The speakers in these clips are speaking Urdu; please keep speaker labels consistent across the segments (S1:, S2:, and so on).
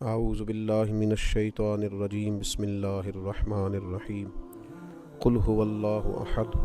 S1: اعوذ باللہ من الشیطان الرجیم بسم اللہ الرحمن الرحیم قل هو اللہ احد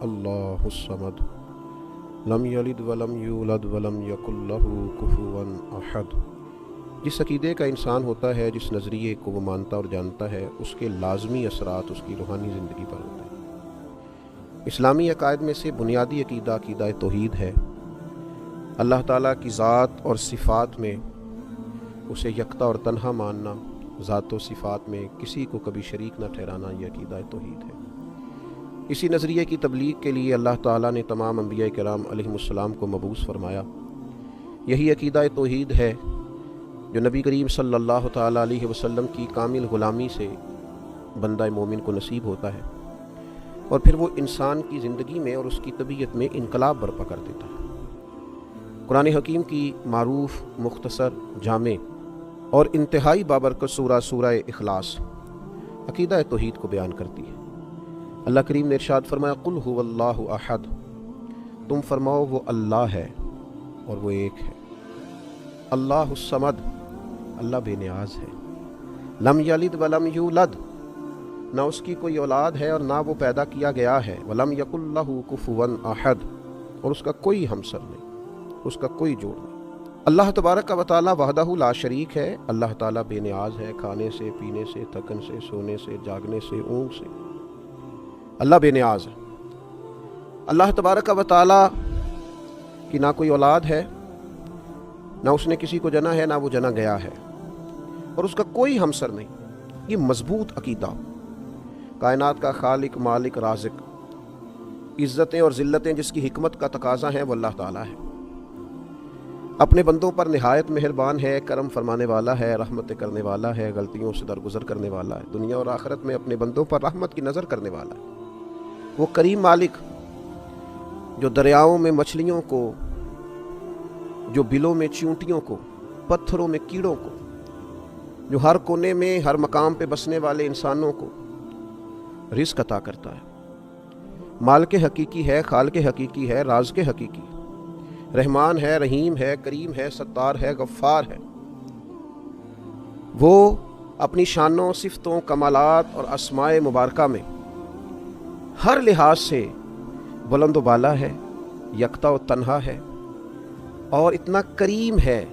S1: اللہ الصمد لم یلد ولم یولد ولم یکن لہ کفوا احد۔ جس عقیدے کا انسان ہوتا ہے، جس نظریے کو وہ مانتا اور جانتا ہے، اس کے لازمی اثرات اس کی روحانی زندگی پر ہوتے ہیں۔ اسلامی عقائد میں سے بنیادی عقیدہ عقیدہ توحید ہے۔ اللہ تعالیٰ کی ذات اور صفات میں اسے یکتا اور تنہا ماننا، ذات و صفات میں کسی کو کبھی شریک نہ ٹھہرانا، یہ عقیدہ توحید ہے۔ اسی نظریے کی تبلیغ کے لیے اللہ تعالیٰ نے تمام انبیاء کرام علیہم السلام کو مبعوث فرمایا۔ یہی عقیدہ توحید ہے جو نبی کریم صلی اللہ تعالیٰ علیہ وسلم کی کامل غلامی سے بندہ مومن کو نصیب ہوتا ہے، اور پھر وہ انسان کی زندگی میں اور اس کی طبیعت میں انقلاب برپا کر دیتا ہے۔ قرآن حکیم کی معروف، مختصر، جامع اور انتہائی بابرکت سورہ اخلاص عقیدہ توحید کو بیان کرتی ہے۔ اللہ کریم نے ارشاد فرمایا قل هو اللہ احد، تم فرماؤ وہ اللہ ہے اور وہ ایک ہے۔ اللہ الصمد، اللہ بے نیاز ہے۔ لم یلد ولم یولد، نہ اس کی کوئی اولاد ہے اور نہ وہ پیدا کیا گیا ہے۔ ولم یکن لہ کفوا احد، اور اس کا کوئی ہمسر نہیں، اس کا کوئی جوڑ نہیں۔ اللہ تبارک و تعالیٰ وحدہ لا شریک ہے۔ اللہ تعالیٰ بے نیاز ہے، کھانے سے، پینے سے، تھکن سے، سونے سے، جاگنے سے، اونگ سے۔ اللہ بے نیاز ہے۔ اللہ تبارک و تعالیٰ کی نہ کوئی اولاد ہے، نہ اس نے کسی کو جنا ہے، نہ وہ جنا گیا ہے، اور اس کا کوئی ہمسر نہیں۔ یہ مضبوط عقیدہ، کائنات کا خالق، مالک، رازق، عزتیں اور ذلتیں جس کی حکمت کا تقاضا ہیں، وہ اللہ تعالیٰ ہے۔ اپنے بندوں پر نہایت مہربان ہے، کرم فرمانے والا ہے، رحمت کرنے والا ہے، غلطیوں سے درگزر کرنے والا ہے، دنیا اور آخرت میں اپنے بندوں پر رحمت کی نظر کرنے والا ہے۔ وہ کریم مالک جو دریاؤں میں مچھلیوں کو، جو بلوں میں چیونٹیوں کو، پتھروں میں کیڑوں کو، جو ہر کونے میں ہر مقام پہ بسنے والے انسانوں کو رزق عطا کرتا ہے۔ مالک حقیقی ہے، خالق حقیقی ہے، رازق حقیقی، رحمان ہے، رحیم ہے، کریم ہے، ستار ہے، غفار ہے۔ وہ اپنی شانوں، صفتوں، کمالات اور اسماء مبارکہ میں ہر لحاظ سے بلند و بالا ہے، یکتا و تنہا ہے، اور اتنا کریم ہے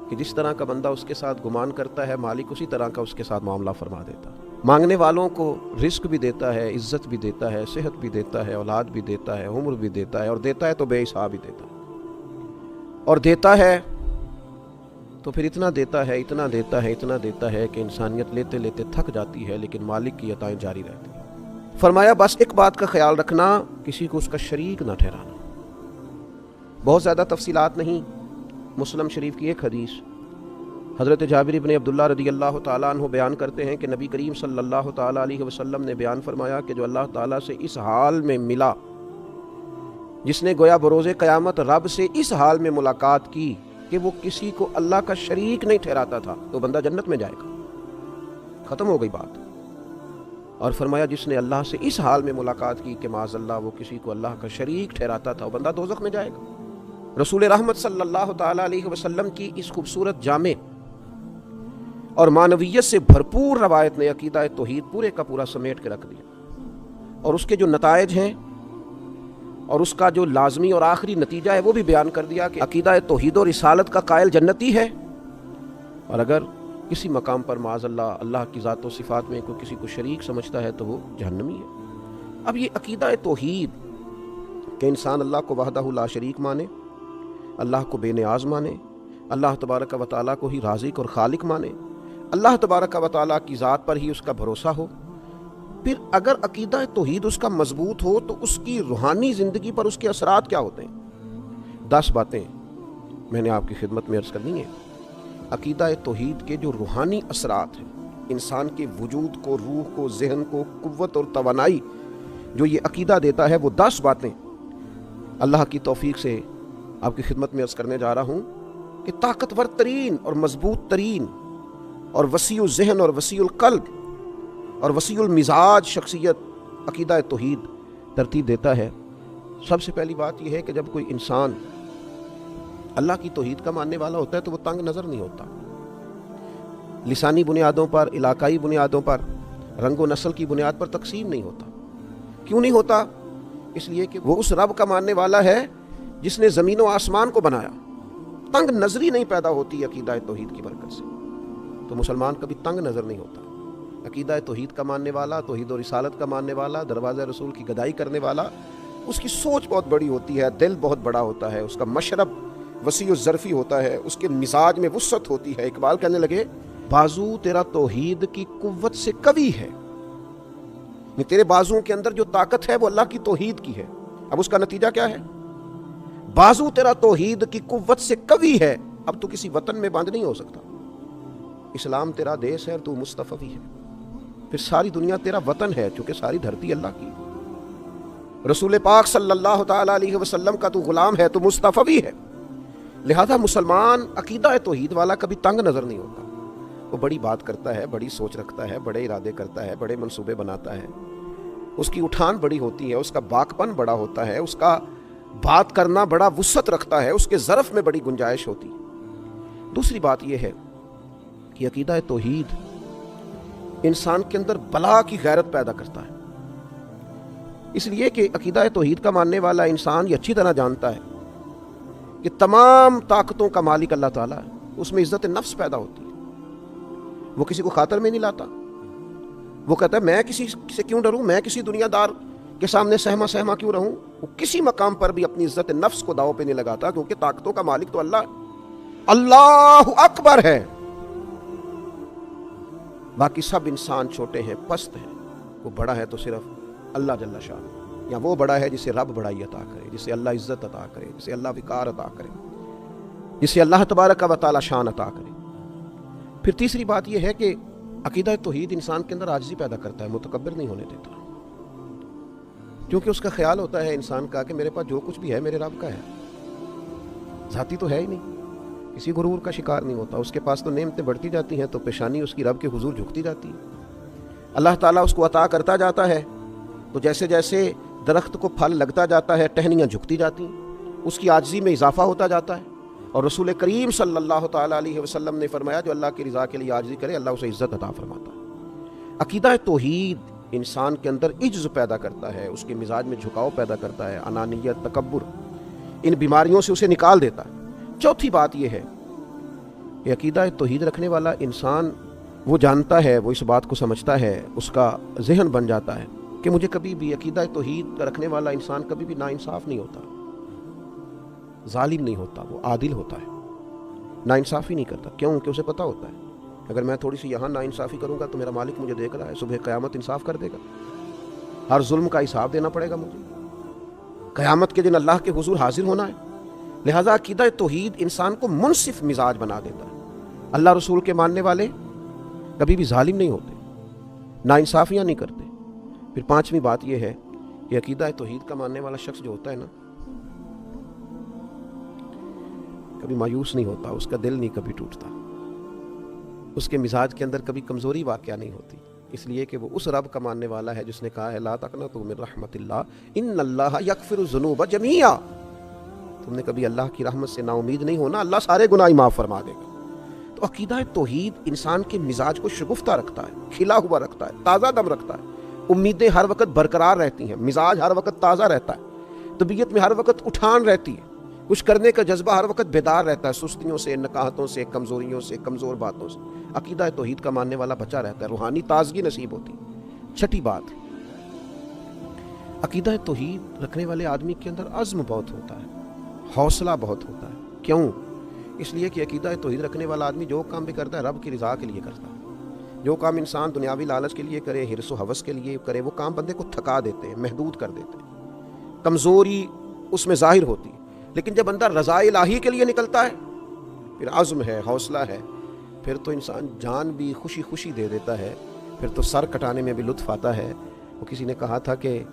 S1: کہ جس طرح کا بندہ اس کے ساتھ گمان کرتا ہے، مالک اسی طرح کا اس کے ساتھ معاملہ فرما دیتا ہے۔ مانگنے والوں کو رزق بھی دیتا ہے، عزت بھی دیتا ہے، صحت بھی دیتا ہے، اولاد بھی دیتا ہے، عمر بھی دیتا ہے، اور دیتا ہے تو بے حساب ہی دیتا ہے، اور دیتا ہے تو پھر اتنا دیتا ہے، اتنا دیتا ہے، اتنا دیتا ہے کہ انسانیت لیتے لیتے تھک جاتی ہے، لیکن مالک کی عطائیں جاری رہتی ہیں۔ فرمایا بس ایک بات کا خیال رکھنا، کسی کو اس کا شریک نہ ٹھہرانا۔ بہت زیادہ تفصیلات نہیں، مسلم شریف کی ایک حدیث حضرت جابر بن عبداللہ رضی اللہ تعالیٰ عنہ بیان کرتے ہیں کہ نبی کریم صلی اللہ تعالیٰ علیہ وسلم نے بیان فرمایا کہ جو اللہ تعالیٰ سے اس حال میں ملا، جس نے گویا بروز قیامت رب سے اس حال میں ملاقات کی کہ وہ کسی کو اللہ کا شریک نہیں ٹھہراتا تھا، تو بندہ جنت میں جائے گا، ختم ہو گئی بات۔ اور فرمایا جس نے اللہ سے اس حال میں ملاقات کی کہ معاذ اللہ وہ کسی کو اللہ کا شریک ٹھہراتا تھا، وہ بندہ دوزخ میں جائے گا۔ رسول رحمت صلی اللہ تعالیٰ علیہ وسلم کی اس خوبصورت جامع اور معنویت سے بھرپور روایت نے عقیدہ توحید پورے کا پورا سمیٹ کے رکھ دیا، اور اس کے جو نتائج ہیں اور اس کا جو لازمی اور آخری نتیجہ ہے وہ بھی بیان کر دیا کہ عقیدہ توحید و رسالت کا قائل جنتی ہے، اور اگر کسی مقام پر معاذ اللہ اللہ کی ذات و صفات میں کوئی کسی کو شریک سمجھتا ہے تو وہ جہنمی ہے۔ اب یہ عقیدہ توحید کہ انسان اللہ کو وحدہ لا شریک مانے، اللہ کو بے نیاز مانے، اللہ تبارک و تعالیٰ کو ہی رازق اور خالق مانے، اللہ تبارک و تعالیٰ کی ذات پر ہی اس کا بھروسہ ہو، پھر اگر عقیدہ توحید اس کا مضبوط ہو تو اس کی روحانی زندگی پر اس کے اثرات کیا ہوتے ہیں۔ 10 باتیں میں نے آپ کی خدمت میں عرض کرنی ہے۔ عقیدہ توحید کے جو روحانی اثرات ہیں، انسان کے وجود کو، روح کو، ذہن کو قوت اور توانائی جو یہ عقیدہ دیتا ہے، وہ 10 باتیں اللہ کی توفیق سے آپ کی خدمت میں عرض کرنے جا رہا ہوں کہ طاقتور ترین اور مضبوط ترین اور وسیع الذہن اور وسیع القلب اور وسیع المزاج شخصیت عقیدہ توحید ترتیب دیتا ہے۔ سب سے پہلی بات یہ ہے کہ جب کوئی انسان اللہ کی توحید کا ماننے والا ہوتا ہے تو وہ تنگ نظر نہیں ہوتا۔ لسانی بنیادوں پر، علاقائی بنیادوں پر، رنگ و نسل کی بنیاد پر تقسیم نہیں ہوتا۔ کیوں نہیں ہوتا؟ اس لیے کہ وہ اس رب کا ماننے والا ہے جس نے زمین و آسمان کو بنایا۔ تنگ نظری نہیں پیدا ہوتی عقیدہ توحید کی برکت سے، تو مسلمان کبھی تنگ نظر نہیں ہوتا۔ عقیدہ توحید کا ماننے والا، توحید و رسالت کا ماننے والا، دروازہ رسول کی گدائی کرنے والا، اس کی سوچ بہت بڑی ہوتی ہے، دل بہت بڑا ہوتا ہے، اس کا مشرب وسیع و ظرفی ہوتا ہے، اس کے مزاج میں وسعت ہوتی ہے۔ اقبال کہنے لگے بازو تیرا توحید کی قوت سے قوی ہے، تیرے بازوؤں کے اندر جو طاقت ہے وہ اللہ کی توحید کی ہے۔ اب اس کا نتیجہ کیا ہے؟ بازو تیرا توحید کی قوت سے قوی ہے، اب تو کسی وطن میں بند نہیں ہو سکتا۔ اسلام تیرا دیس ہے اور تو مصطفی ہے، پھر ساری دنیا تیرا وطن ہے چونکہ ساری دھرتی اللہ کی۔ رسول پاک صلی اللہ تعالی علیہ وسلم کا تو غلام ہے، تو مصطفی ہے۔ لہذا مسلمان عقیدہ توحید والا کبھی تنگ نظر نہیں ہوتا۔ وہ بڑی بات کرتا ہے، بڑی سوچ رکھتا ہے، بڑے ارادے کرتا ہے، بڑے منصوبے بناتا ہے، اس کی اٹھان بڑی ہوتی ہے، اس کا باکپن بڑا ہوتا ہے، اس کا بات کرنا بڑا وسعت رکھتا ہے، اس کے ظرف میں بڑی گنجائش ہوتی ہے۔ دوسری بات یہ ہے کہ عقیدہ توحید انسان کے اندر بلا کی غیرت پیدا کرتا ہے، اس لیے کہ عقیدہ توحید کا ماننے والا انسان یہ اچھی طرح جانتا ہے کہ تمام طاقتوں کا مالک اللہ تعالیٰ ہے، اس میں عزت نفس پیدا ہوتی ہے، وہ کسی کو خاطر میں نہیں لاتا۔ وہ کہتا ہے میں کسی سے کیوں ڈروں، میں کسی دنیا دار کے سامنے سہما سہما کیوں رہوں۔ وہ کسی مقام پر بھی اپنی عزت نفس کو داؤ پہ نہیں لگاتا، کیونکہ طاقتوں کا مالک تو اللہ اکبر ہے۔ باقی سب انسان چھوٹے ہیں، پست ہیں، وہ بڑا ہے تو صرف اللہ جل شان، یا وہ بڑا ہے جسے رب بڑائی عطا کرے، جسے اللہ عزت عطا کرے، جسے اللہ وقار عطا کرے، جسے اللہ تبارک و تعالی شان عطا کرے۔ پھر تیسری بات یہ ہے کہ عقیدہ توحید انسان کے اندر عاجزی پیدا کرتا ہے، متکبر نہیں ہونے دیتا، کیونکہ اس کا خیال ہوتا ہے انسان کا کہ میرے پاس جو کچھ بھی ہے میرے رب کا ہے، ذاتی تو ہے ہی نہیں۔ کسی غرور کا شکار نہیں ہوتا، اس کے پاس تو نعمتیں بڑھتی جاتی ہیں تو پیشانی اس کی رب کے حضور جھکتی جاتی ہے، اللہ تعالیٰ اس کو عطا کرتا جاتا ہے، تو جیسے جیسے درخت کو پھل لگتا جاتا ہے ٹہنیاں جھکتی جاتی ہیں، اس کی عاجزی میں اضافہ ہوتا جاتا ہے۔ اور رسول کریم صلی اللہ تعالیٰ علیہ وسلم نے فرمایا جو اللہ کی رضا کے لیے عاجزی کرے اللہ اسے عزت عطا فرماتا ہے۔ عقیدہ توحید انسان کے اندر عجز پیدا کرتا ہے، اس کے مزاج میں جھکاؤ پیدا کرتا ہے، انانیت، تکبر، ان بیماریوں سے اسے نکال دیتا ہے۔ چوتھی بات یہ ہے کہ عقیدہ توحید رکھنے والا انسان وہ جانتا ہے، وہ اس بات کو سمجھتا ہے، اس کا ذہن بن جاتا ہے کہ مجھے کبھی بھی عقیدہ توحید کا رکھنے والا انسان کبھی بھی ناانصاف نہیں ہوتا، ظالم نہیں ہوتا، وہ عادل ہوتا ہے، ناانصافی نہیں کرتا۔ کیوں؟ کہ اسے پتہ ہوتا ہے اگر میں تھوڑی سی یہاں ناانصافی کروں گا تو میرا مالک مجھے دیکھ رہا ہے، صبح قیامت انصاف کر دے گا، ہر ظلم کا حساب دینا پڑے گا مجھے، قیامت کے دن اللہ کے حضور حاضر ہونا ہے۔ لہذا عقیدہ توحید انسان کو منصف مزاج بنا دیتا ہے۔ اللہ رسول کے ماننے والے کبھی بھی ظالم نہیں ہوتے، ناانصافیاں نہیں کرتے۔ پھر پانچویں بات یہ ہے کہ عقیدہ توحید کا ماننے والا شخص جو ہوتا ہے نا، کبھی مایوس نہیں ہوتا، اس کا دل نہیں کبھی ٹوٹتا، اس کے مزاج کے اندر کبھی کمزوری واقعہ نہیں ہوتی، اس لیے کہ وہ اس رب کا ماننے والا ہے جس نے کہا ہے لا تقنطوا من رحمت اللہ ان اللہ یغفر الذنوب جميعا۔ تم نے کبھی اللہ کی رحمت سے نا امید نہیں ہونا، اللہ سارے گناہ معاف فرما دے گا۔ تو عقیدہ توحید انسان کے مزاج کو شگفتہ رکھتا ہے، کھلا ہوا رکھتا ہے، تازہ دم رکھتا ہے، امیدیں ہر وقت برقرار رہتی ہیں، مزاج ہر وقت تازہ رہتا ہے، طبیعت میں ہر وقت اٹھان رہتی ہے، کچھ کرنے کا جذبہ ہر وقت بیدار رہتا ہے، سستیوں سے، نکاہتوں سے، کمزوریوں سے، کمزور باتوں سے عقیدہ توحید کا ماننے والا بچا رہتا ہے، روحانی تازگی نصیب ہوتی ہے۔ چھٹی بات، عقیدہ توحید رکھنے والے آدمی کے اندر عزم بہت ہوتا ہے، حوصلہ بہت ہوتا ہے۔ کیوں؟ اس لیے کہ عقیدہ توحید رکھنے والا آدمی جو کام بھی کرتا ہے رب کی رضا کے لیے کرتا ہے۔ جو کام انسان دنیاوی لالچ کے لیے کرے، حرص و ہوس کے لیے کرے، وہ کام بندے کو تھکا دیتے ہیں، محدود کر دیتے ہیں، کمزوری اس میں ظاہر ہوتی ہے۔ لیکن جب بندہ رضا الہی کے لیے نکلتا ہے، پھر عزم ہے، حوصلہ ہے، پھر تو انسان جان بھی خوشی خوشی دے دیتا ہے، پھر تو سر کٹانے میں بھی لطف آتا ہے۔ وہ کسی نے کہا تھا کہ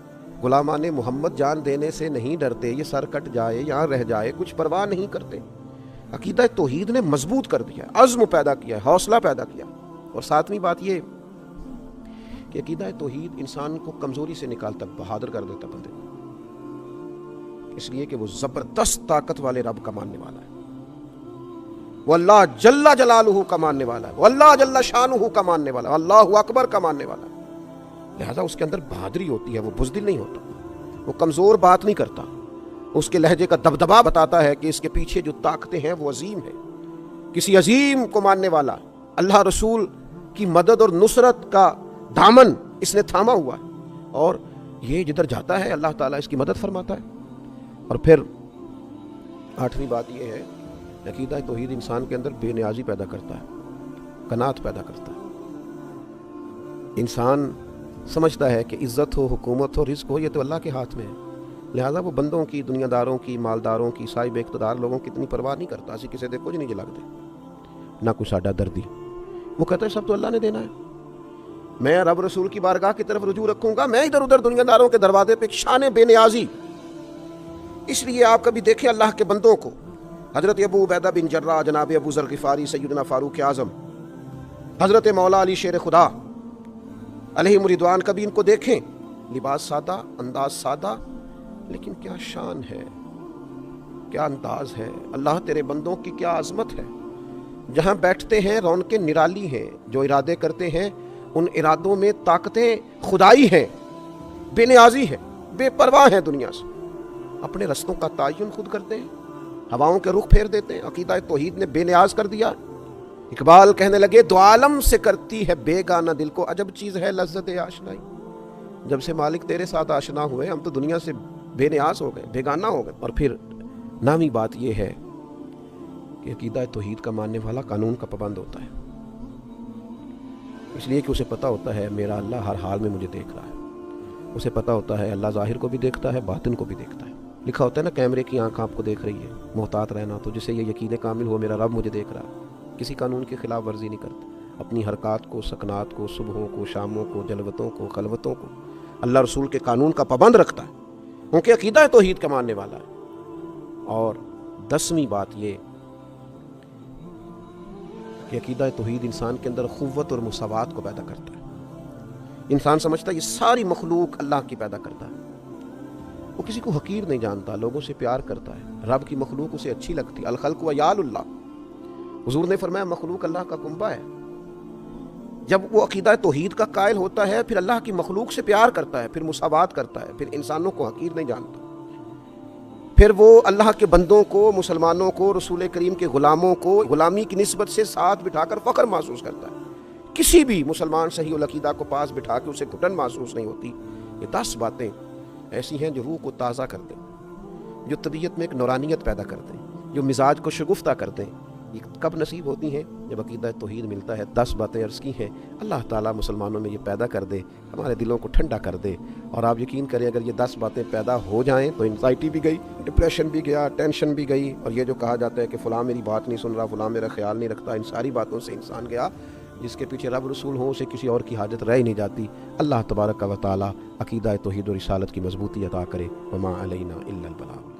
S1: غلامان محمد جان دینے سے نہیں ڈرتے، یہ سر کٹ جائے یہاں رہ جائے کچھ پرواہ نہیں کرتے۔ عقیدہ توحید نے مضبوط کر دیا، عزم پیدا کیا، حوصلہ پیدا کیا۔ اور ساتویں بات یہ کہ عقیدہ توحید انسان کو کمزوری سے نکالتا، بہادر کر دیتا بندے کو، اس لیے کہ وہ زبردست طاقت والے رب کا ماننے والا ہے۔ وہ اللہ جل جلالہ کا ماننے والا ہے، وہ اللہ جل شانہ کا ماننے والا ہے، اللہ اکبر کا ماننے والا ہے۔ لہذا اس کے اندر بہادری ہوتی ہے، وہ بزدل نہیں ہوتا، وہ کمزور بات نہیں کرتا، اس کے لہجے کا دبدبا بتاتا ہے کہ اس کے پیچھے جو طاقتیں ہیں وہ عظیم ہیں۔ کسی عظیم کو ماننے والا، اللہ رسول کی مدد اور نصرت کا دامن اس نے تھاما ہوا ہے، اور یہ جدھر جاتا ہے اللہ تعالیٰ اس کی مدد فرماتا ہے۔ اور پھر آٹھویں بات یہ ہے، عقیدہ توحید انسان کے اندر بے نیازی پیدا کرتا ہے، قناعت پیدا کرتا ہے۔ انسان سمجھتا ہے کہ عزت ہو، حکومت ہو، رزق ہو، یہ تو اللہ کے ہاتھ میں ہے، لہذا وہ بندوں کی، دنیا داروں کی، مالداروں کی، صاحب اقتدار لوگوں کی اتنی پرواہ نہیں کرتا، اسی کسی دے کچھ نہیں جلگ دے، نہ کوئی ساڈا دردی۔ وہ کہتا ہے سب تو اللہ نے دینا ہے، میں رب رسول کی بارگاہ کی طرف رجوع رکھوں گا، میں ادھر ادھر دنیا داروں کے دروازے پہ شان بے نیازی۔ اس لیے آپ کبھی دیکھیں اللہ کے بندوں کو، حضرت ابو عبیدہ بن جراح، جناب ابو ذر غفاری، سیدنا فاروق اعظم، حضرت مولا علی شیر خدا علیہ رضوان، کبھی ان کو دیکھیں، لباس سادہ، انداز سادہ، لیکن کیا شان ہے، کیا انداز ہے، اللہ تیرے بندوں کی کیا عظمت ہے۔ جہاں بیٹھتے ہیں رونقیں نرالی ہیں، جو ارادے کرتے ہیں ان ارادوں میں طاقتیں خدائی ہیں، بے نیازی ہے، بے پرواہ ہیں دنیا سے، اپنے رستوں کا تعین خود کرتے ہیں، ہواؤں کے رخ پھیر دیتے ہیں۔ عقیدہ توحید نے بے نیاز کر دیا۔ اقبال کہنے لگے دو عالم سے کرتی ہے بیگانہ دل کو، عجب چیز ہے لذت آشنائی۔ جب سے مالک تیرے ساتھ آشنا ہوئے ہم تو دنیا سے بے نیاز ہو گئے، بیگانہ ہو گئے۔ اور پھر نامی بات یہ ہے کہ عقیدہ توحید کا ماننے والا قانون کا پابند ہوتا ہے، اس لیے کہ اسے پتہ ہوتا ہے میرا اللہ ہر حال میں مجھے دیکھ رہا ہے، اسے پتہ ہوتا ہے اللہ ظاہر کو بھی دیکھتا ہے، باطن کو بھی دیکھتا ہے۔ لکھا ہوتا ہے نا کیمرے کی آنکھ آپ کو دیکھ رہی ہے، محتاط رہنا، تو جسے یہ یقین کامل ہو میرا رب مجھے دیکھ رہا ہے، کسی قانون کی خلاف ورزی نہیں کرتا، اپنی حرکات کو، سکنات کو، صبحوں کو، شاموں کو، جلوتوں کو، خلوتوں کو اللہ رسول کے قانون کا پابند رکھتا ہے، کیونکہ عقیدہ توحید کا ماننے والا ہے۔ اور 10ویں بات یہ کہ عقیدہ توحید انسان کے اندر قوت اور مساوات کو پیدا کرتا ہے۔ انسان سمجھتا ہے یہ ساری مخلوق اللہ کی پیدا کرتا ہے، وہ کسی کو حقیر نہیں جانتا، لوگوں سے پیار کرتا ہے، رب کی مخلوق اسے اچھی لگتی، الخلق و یال اللہ، حضور نے فرمایا مخلوق اللہ کا کنبہ ہے۔ جب وہ عقیدہ توحید کا قائل ہوتا ہے پھر اللہ کی مخلوق سے پیار کرتا ہے، پھر مساوات کرتا ہے، پھر انسانوں کو حقیر نہیں جانتا، پھر وہ اللہ کے بندوں کو، مسلمانوں کو، رسول کریم کے غلاموں کو غلامی کی نسبت سے ساتھ بٹھا کر فخر محسوس کرتا ہے۔ کسی بھی مسلمان صحیح العقیدہ کو پاس بٹھا کے اسے گھٹن محسوس نہیں ہوتی۔ یہ 10 باتیں ایسی ہیں جو روح کو تازہ کر دیں، جو طبیعت میں ایک نورانیت پیدا کر دیں، جو مزاج کو شگفتہ کر دیں۔ یہ کب نصیب ہوتی ہیں؟ جب عقیدہ توحید ملتا ہے۔ 10 باتیں عرض کی ہیں، اللہ تعالیٰ مسلمانوں میں یہ پیدا کر دے، ہمارے دلوں کو ٹھنڈا کر دے۔ اور آپ یقین کریں اگر یہ 10 باتیں پیدا ہو جائیں تو انزائٹی بھی گئی، ڈپریشن بھی گیا، ٹینشن بھی گئی، اور یہ جو کہا جاتا ہے کہ فلاں میری بات نہیں سن رہا، فلاں میرا خیال نہیں رکھتا، ان ساری باتوں سے انسان گیا۔ جس کے پیچھے رب رسول ہوں اسے کسی اور کی حاجت رہ ہی نہیں جاتی۔ اللہ تبارک و تعالیٰ عقیدہ توحید و رسالت کی مضبوطی عطا کرے۔ وما علینا الا البلاغ۔